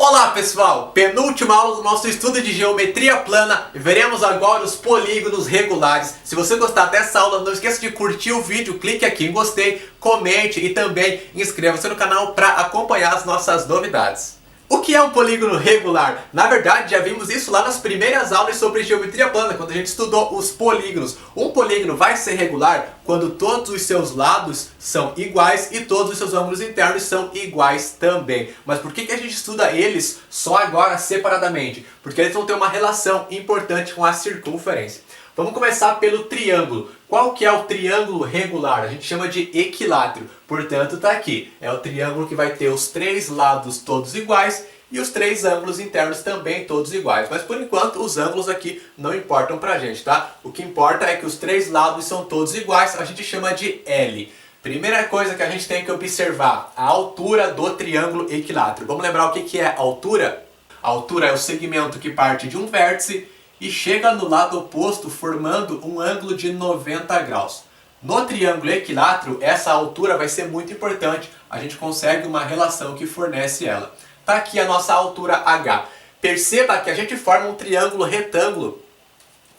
Olá pessoal, penúltima aula do nosso estudo de geometria plana. Veremos agora os polígonos regulares. Se você gostar dessa aula, não esqueça de curtir o vídeo, clique aqui em gostei, comente e também inscreva-se no canal para acompanhar as nossas novidades. O que é um polígono regular? Na verdade, já vimos isso lá nas primeiras aulas sobre geometria plana, quando a gente estudou os polígonos. Um polígono vai ser regular quando todos os seus lados são iguais e todos os seus ângulos internos são iguais também. Mas por que a gente estuda eles só agora separadamente? Porque eles vão ter uma relação importante com a circunferência. Vamos começar pelo triângulo. Qual que é o triângulo regular? A gente chama de equilátero. Portanto, está aqui. É o triângulo que vai ter os três lados todos iguais e os três ângulos internos também todos iguais. Mas por enquanto os ângulos aqui não importam pra gente, tá? O que importa é que os três lados são todos iguais, a gente chama de L. Primeira coisa que a gente tem que observar, a altura do triângulo equilátero. Vamos lembrar o que é a altura? A altura é o segmento que parte de um vértice e chega no lado oposto formando um ângulo de 90 graus. No triângulo equilátero, essa altura vai ser muito importante, a gente consegue uma relação que fornece ela. Está aqui a nossa altura H. Perceba que a gente forma um triângulo retângulo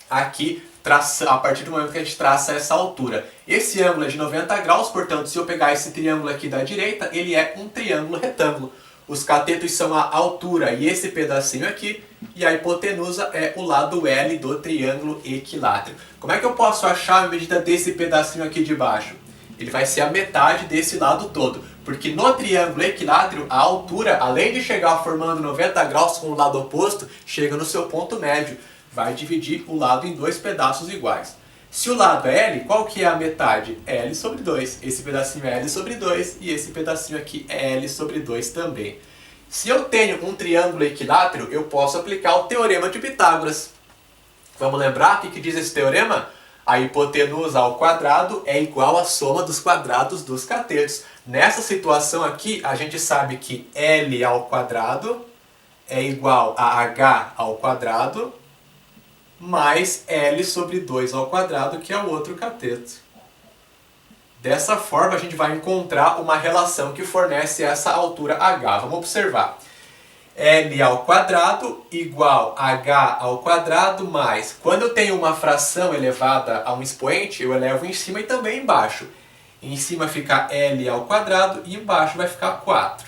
aqui a partir do momento que a gente traça essa altura. Esse ângulo é de 90 graus, portanto, se eu pegar esse triângulo aqui da direita, ele é um triângulo retângulo. Os catetos são a altura e esse pedacinho aqui, e a hipotenusa é o lado L do triângulo equilátero. Como é que eu posso achar a medida desse pedacinho aqui de baixo? Ele vai ser a metade desse lado todo, porque no triângulo equilátero a altura, além de chegar formando 90 graus com o lado oposto, chega no seu ponto médio, vai dividir o lado em dois pedaços iguais. Se o lado é L, qual que é a metade? L sobre 2. Esse pedacinho é L sobre 2 e esse pedacinho aqui é L sobre 2 também. Se eu tenho um triângulo equilátero, eu posso aplicar o teorema de Pitágoras. Vamos lembrar o que diz esse teorema? A hipotenusa ao quadrado é igual à soma dos quadrados dos catetos. Nessa situação aqui, a gente sabe que L ao quadrado é igual a H ao quadrado mais L sobre 2 ao quadrado, que é o outro cateto. Dessa forma, a gente vai encontrar uma relação que fornece essa altura H. Vamos observar. L ao quadrado igual a H ao quadrado mais... Quando eu tenho uma fração elevada a um expoente, eu elevo em cima e também embaixo. Em cima fica L ao quadrado e embaixo vai ficar 4.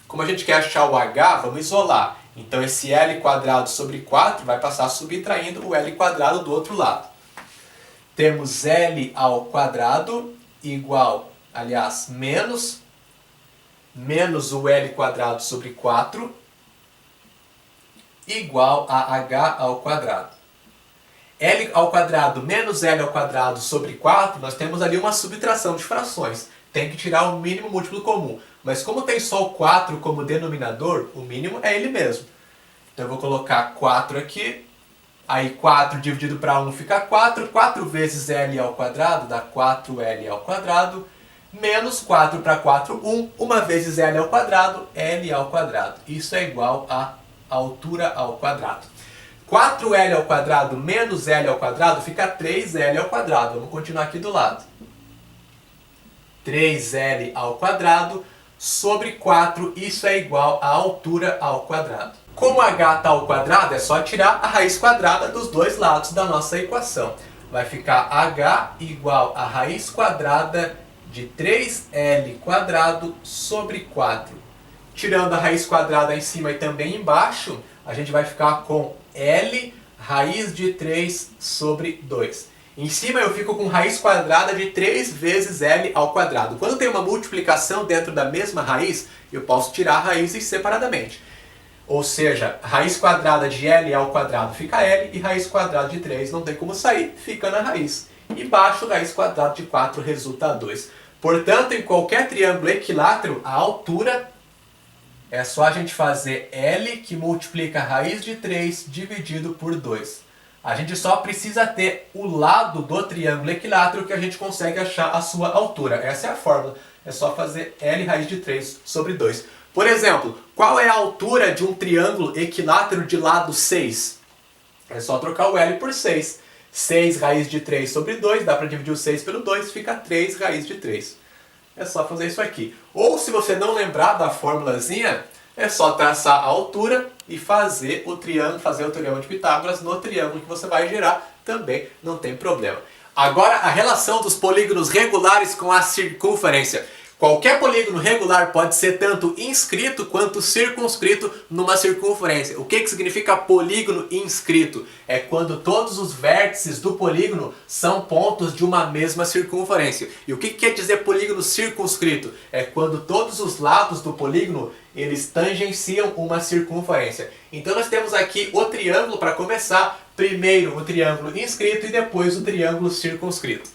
Como a gente quer achar o H, vamos isolar. Então esse L quadrado sobre 4 vai passar subtraindo o L quadrado do outro lado. Temos L ao quadrado igual, aliás, menos o L quadrado sobre 4 igual a H ao quadrado. L ao quadrado menos L ao quadrado sobre 4, nós temos ali uma subtração de frações. Tem que tirar o mínimo múltiplo comum. Mas como tem só o 4 como denominador, o mínimo é ele mesmo. Então eu vou colocar 4 aqui. Aí 4 dividido para 1 fica 4. 4 vezes L ao quadrado dá 4L ao quadrado. Menos 4 para 4, 1. 1 vezes L ao quadrado, L ao quadrado. Isso é igual a altura ao quadrado. 4L ao quadrado menos L ao quadrado fica 3L ao quadrado. Vamos continuar aqui do lado. 3L ao quadrado sobre 4, isso é igual a altura ao quadrado. Como H está ao quadrado, é só tirar a raiz quadrada dos dois lados da nossa equação. Vai ficar H igual a raiz quadrada de 3L quadrado sobre 4. Tirando a raiz quadrada em cima e também embaixo, a gente vai ficar com L raiz de 3 sobre 2. Em cima eu fico com raiz quadrada de 3 vezes L ao quadrado. Quando tem uma multiplicação dentro da mesma raiz, eu posso tirar raízes separadamente. Ou seja, raiz quadrada de L ao quadrado fica L e raiz quadrada de 3 não tem como sair, fica na raiz. Embaixo, raiz quadrada de 4 resulta 2. Portanto, em qualquer triângulo equilátero, a altura é só a gente fazer L que multiplica a raiz de 3 dividido por 2. A gente só precisa ter o lado do triângulo equilátero que a gente consegue achar a sua altura. Essa é a fórmula. É só fazer L raiz de 3 sobre 2. Por exemplo, qual é a altura de um triângulo equilátero de lado 6? É só trocar o L por 6. 6 raiz de 3 sobre 2, dá para dividir o 6 pelo 2, fica 3 raiz de 3. É só fazer isso aqui. Ou se você não lembrar da formulazinha, é só traçar a altura e fazer o teorema de Pitágoras no triângulo que você vai gerar, também não tem problema. Agora a relação dos polígonos regulares com a circunferência. Qualquer polígono regular pode ser tanto inscrito quanto circunscrito numa circunferência. O que significa polígono inscrito? É quando todos os vértices do polígono são pontos de uma mesma circunferência. E o que quer dizer polígono circunscrito? É quando todos os lados do polígono eles tangenciam uma circunferência. Então nós temos aqui o triângulo para começar. Primeiro o triângulo inscrito e depois o triângulo circunscrito.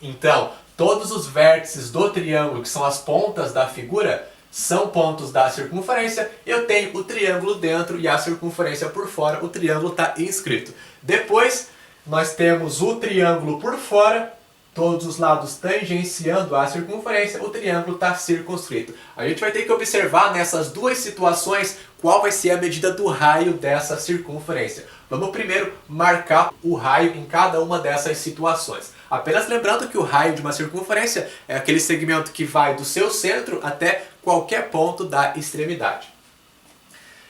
Então, todos os vértices do triângulo, que são as pontas da figura, são pontos da circunferência. Eu tenho o triângulo dentro e a circunferência por fora. O triângulo está inscrito. Depois, nós temos o triângulo por fora, todos os lados tangenciando a circunferência. O triângulo está circunscrito. A gente vai ter que observar nessas duas situações qual vai ser a medida do raio dessa circunferência. Vamos primeiro marcar o raio em cada uma dessas situações. Apenas lembrando que o raio de uma circunferência é aquele segmento que vai do seu centro até qualquer ponto da extremidade.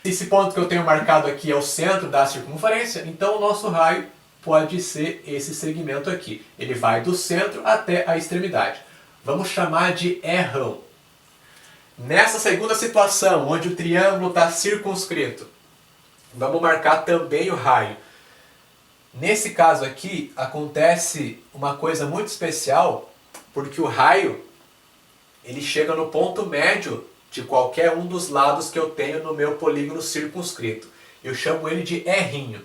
Esse ponto que eu tenho marcado aqui é o centro da circunferência, então o nosso raio pode ser esse segmento aqui. Ele vai do centro até a extremidade. Vamos chamar de R1. Nessa segunda situação, onde o triângulo está circunscrito, vamos marcar também o raio. Nesse caso aqui, acontece uma coisa muito especial, porque o raio ele chega no ponto médio de qualquer um dos lados que eu tenho no meu polígono circunscrito. Eu chamo ele de R'.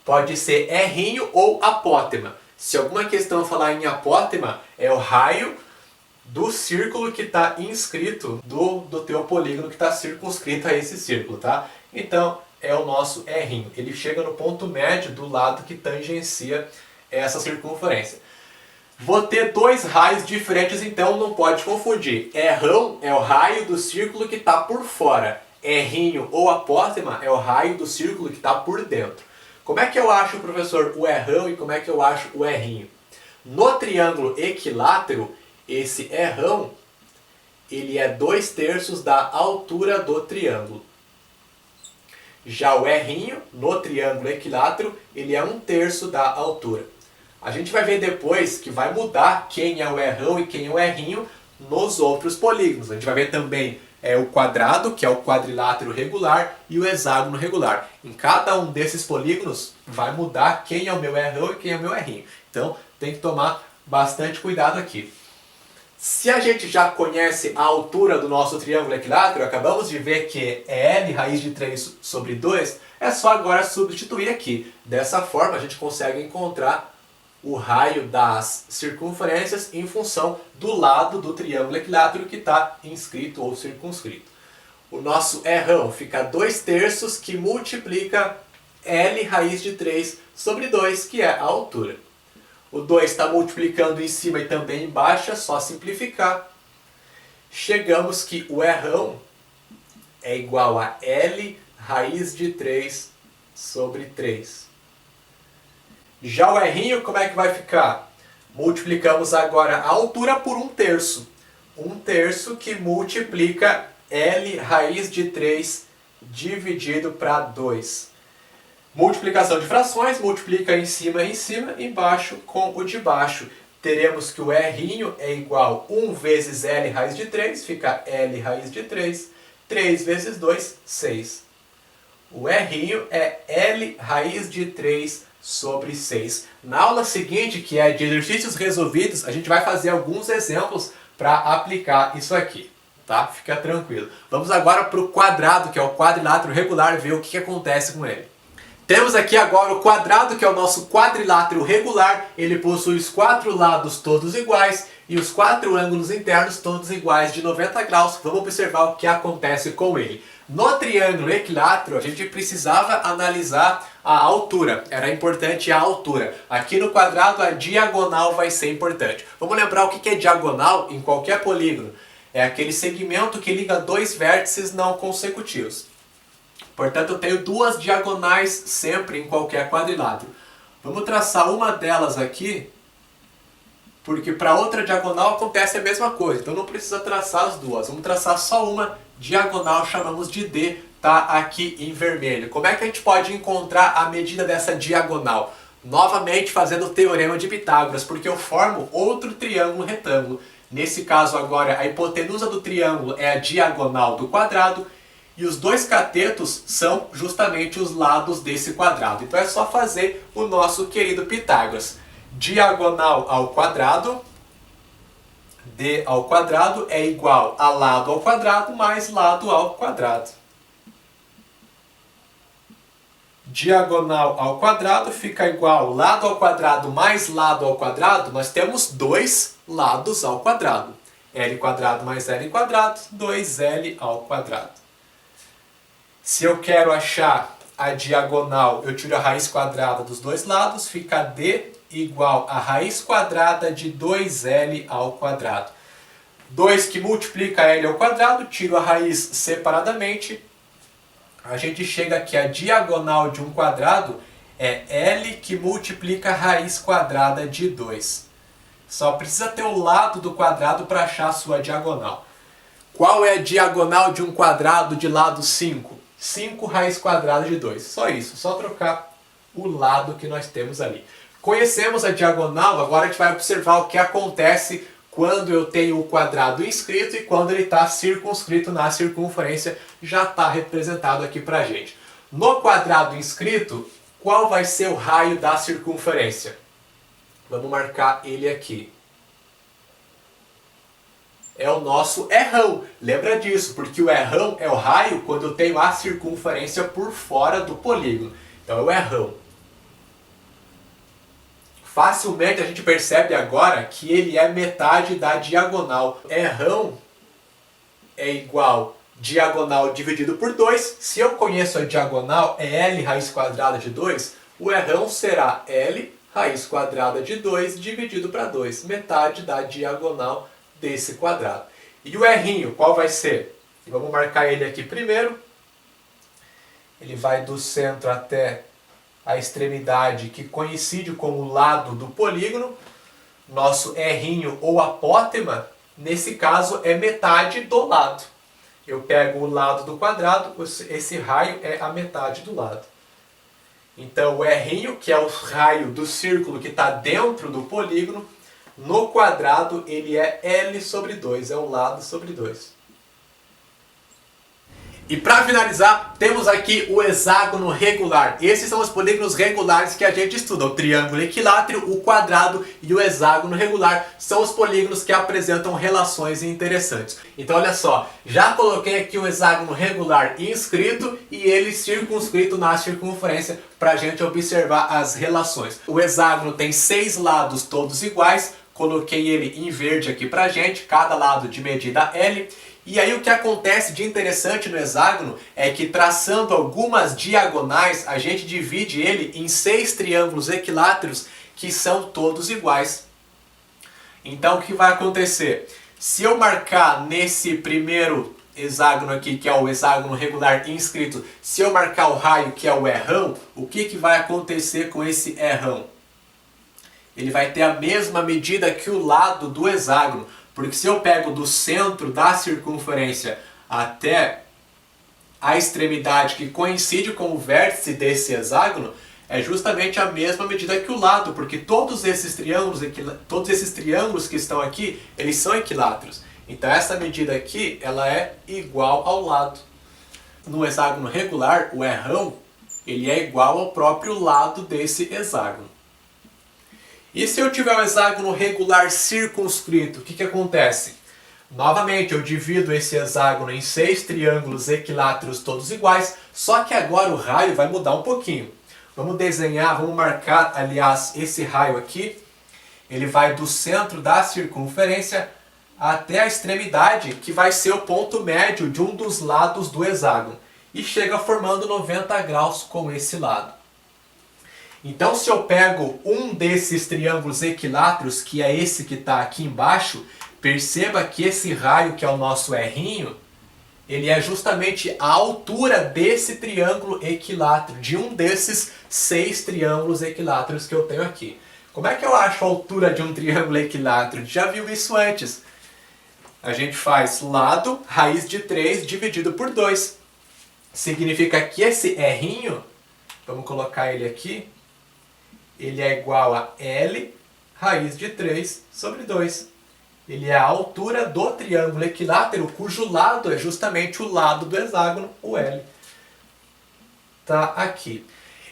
Pode ser R' ou apótema. Se alguma questão falar em apótema, é o raio do círculo que está inscrito do teu polígono que está circunscrito a esse círculo, tá? Então, é o nosso R'. Ele chega no ponto médio do lado que tangencia essa circunferência. Vou ter dois raios diferentes, então não pode confundir. R' é o raio do círculo que está por fora. R' ou apótema é o raio do círculo que está por dentro. Como é que eu acho, professor, o R' e como é que eu acho o R'? No triângulo equilátero, esse R' ele é 2/3 da altura do triângulo. Já o R', no triângulo equilátero, ele é 1/3 da altura. A gente vai ver depois que vai mudar quem é o R' e quem é o R' nos outros polígonos. A gente vai ver também o quadrado, que é o quadrilátero regular, e o hexágono regular. Em cada um desses polígonos vai mudar quem é o meu R' e quem é o meu R'. Então tem que tomar bastante cuidado aqui. Se a gente já conhece a altura do nosso triângulo equilátero, acabamos de ver que é L raiz de 3 sobre 2, é só agora substituir aqui. Dessa forma a gente consegue encontrar o raio das circunferências em função do lado do triângulo equilátero que está inscrito ou circunscrito. O nosso R' fica 2/3 que multiplica L raiz de 3 sobre 2, que é a altura. O 2 está multiplicando em cima e também embaixo, é só simplificar. Chegamos que o R' é igual a L raiz de 3 sobre 3. Já o R', como é que vai ficar? Multiplicamos agora a altura por 1/3. 1/3 que multiplica L raiz de 3 dividido para 2. Multiplicação de frações, multiplica em cima, embaixo com o de baixo. Teremos que o R' é igual a 1 vezes L raiz de 3, fica L raiz de 3. 3 vezes 2, 6. O R' é L raiz de 3 sobre 6. Na aula seguinte, que é de exercícios resolvidos, a gente vai fazer alguns exemplos para aplicar isso aqui. Tá? Fica tranquilo. Vamos agora para o quadrado, que é o quadrilátero regular, ver o que acontece com ele. Temos aqui agora o quadrado, que é o nosso quadrilátero regular. Ele possui os 4 lados todos iguais e os 4 ângulos internos todos iguais de 90 graus. Vamos observar o que acontece com ele. No triângulo equilátero, a gente precisava analisar a altura. Era importante a altura. Aqui no quadrado, a diagonal vai ser importante. Vamos lembrar o que é diagonal em qualquer polígono. É aquele segmento que liga dois vértices não consecutivos. Portanto, eu tenho duas diagonais sempre em qualquer quadrilátero. Vamos traçar uma delas aqui, porque para outra diagonal acontece a mesma coisa. Então não precisa traçar as duas. Vamos traçar só uma diagonal chamamos de D, tá aqui em vermelho. Como é que a gente pode encontrar a medida dessa diagonal? Novamente fazendo o teorema de Pitágoras, porque eu formo outro triângulo retângulo. Nesse caso agora a hipotenusa do triângulo é a diagonal do quadrado e os dois catetos são justamente os lados desse quadrado. Então é só fazer o nosso querido Pitágoras. Diagonal ao quadrado, D ao quadrado é igual a lado ao quadrado mais lado ao quadrado. Diagonal ao quadrado fica igual lado ao quadrado mais lado ao quadrado. Nós temos dois lados ao quadrado. L quadrado mais L quadrado, 2L ao quadrado. Se eu quero achar a diagonal, eu tiro a raiz quadrada dos dois lados, fica D igual a raiz quadrada de 2L ao quadrado. 2 que multiplica L ao quadrado, tiro a raiz separadamente. A gente chega que a diagonal de um quadrado é L que multiplica a raiz quadrada de 2. Só precisa ter o lado do quadrado para achar a sua diagonal. Qual é a diagonal de um quadrado de lado 5? 5 raiz quadrada de 2. Só isso, só trocar o lado que nós temos ali. Conhecemos a diagonal, agora a gente vai observar o que acontece quando eu tenho o quadrado inscrito e quando ele está circunscrito na circunferência, já está representado aqui para a gente. No quadrado inscrito, qual vai ser o raio da circunferência? Vamos marcar ele aqui. É o nosso errão. Lembra disso, porque o errão é o raio quando eu tenho a circunferência por fora do polígono. Então é o errão. Facilmente a gente percebe agora que ele é metade da diagonal. Errão é igual diagonal dividido por 2. Se eu conheço a diagonal, é L raiz quadrada de 2. O errão será L raiz quadrada de 2 dividido para 2. Metade da diagonal desse quadrado. E o errinho, qual vai ser? Vamos marcar ele aqui primeiro. Ele vai do centro até a extremidade que coincide com o lado do polígono. Nosso errinho ou apótema, nesse caso, é metade do lado. Eu pego o lado do quadrado, esse raio é a metade do lado. Então o errinho, que é o raio do círculo que está dentro do polígono, no quadrado ele é L sobre 2, é o lado sobre 2. E para finalizar, temos aqui o hexágono regular. Esses são os polígonos regulares que a gente estuda. O triângulo equilátero, o quadrado e o hexágono regular são os polígonos que apresentam relações interessantes. Então olha só, já coloquei aqui o hexágono regular inscrito e ele circunscrito na circunferência para a gente observar as relações. O hexágono tem 6 lados todos iguais, coloquei ele em verde aqui para a gente, cada lado de medida L. E aí o que acontece de interessante no hexágono é que traçando algumas diagonais, a gente divide ele em 6 triângulos equiláteros que são todos iguais. Então o que vai acontecer? Se eu marcar nesse primeiro hexágono aqui, que é o hexágono regular inscrito, se eu marcar o raio, que é o errão, o que vai acontecer com esse errão? Ele vai ter a mesma medida que o lado do hexágono. Porque se eu pego do centro da circunferência até a extremidade que coincide com o vértice desse hexágono, é justamente a mesma medida que o lado, porque todos esses triângulos que estão aqui, eles são equiláteros. Então essa medida aqui, ela é igual ao lado. No hexágono regular, o errão, ele é igual ao próprio lado desse hexágono. E se eu tiver um hexágono regular circunscrito, o que acontece? Novamente, eu divido esse hexágono em 6 triângulos equiláteros todos iguais, só que agora o raio vai mudar um pouquinho. Vamos desenhar, vamos marcar, aliás, esse raio aqui. Ele vai do centro da circunferência até a extremidade, que vai ser o ponto médio de um dos lados do hexágono. E chega formando 90 graus com esse lado. Então, se eu pego um desses triângulos equiláteros, que é esse que está aqui embaixo, perceba que esse raio, que é o nosso errinho, ele é justamente a altura desse triângulo equilátero, de um desses 6 triângulos equiláteros que eu tenho aqui. Como é que eu acho a altura de um triângulo equilátero? Já viu isso antes? a gente faz lado, raiz de 3 dividido por 2. Significa que esse R'inho, vamos colocar ele aqui, ele é igual a L raiz de 3 sobre 2. Ele é a altura do triângulo equilátero, cujo lado é justamente o lado do hexágono, o L. Tá aqui.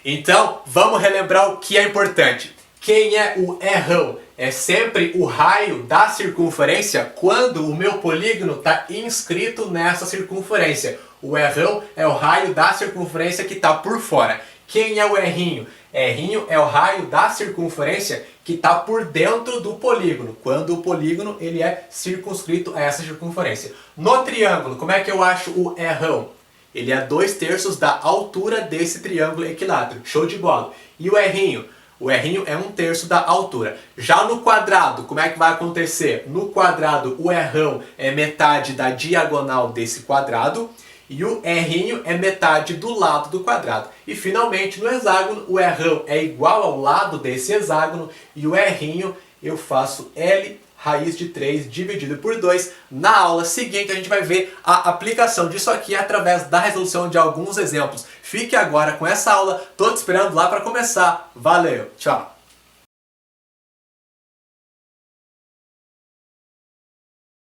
Então, vamos relembrar o que é importante. Quem é o R'ão? É sempre o raio da circunferência quando o meu polígono está inscrito nessa circunferência. O R'ão é o raio da circunferência que está por fora. Quem é o R'inho? R'inho é o raio da circunferência que está por dentro do polígono, quando o polígono ele é circunscrito a essa circunferência. No triângulo, como é que eu acho o R'ão? Ele é 2/3 da altura desse triângulo equilátero. Show de bola. E o R'inho? O R'inho é 1/3 da altura. Já no quadrado, como é que vai acontecer? No quadrado, o R'ão é metade da diagonal desse quadrado. E o R'inho é metade do lado do quadrado. E finalmente no hexágono, o R'ão é igual ao lado desse hexágono e o R'inho eu faço L raiz de 3 dividido por 2. Na aula seguinte a gente vai ver a aplicação disso aqui através da resolução de alguns exemplos. Fique agora com essa aula, tô te esperando lá para começar. Valeu, tchau!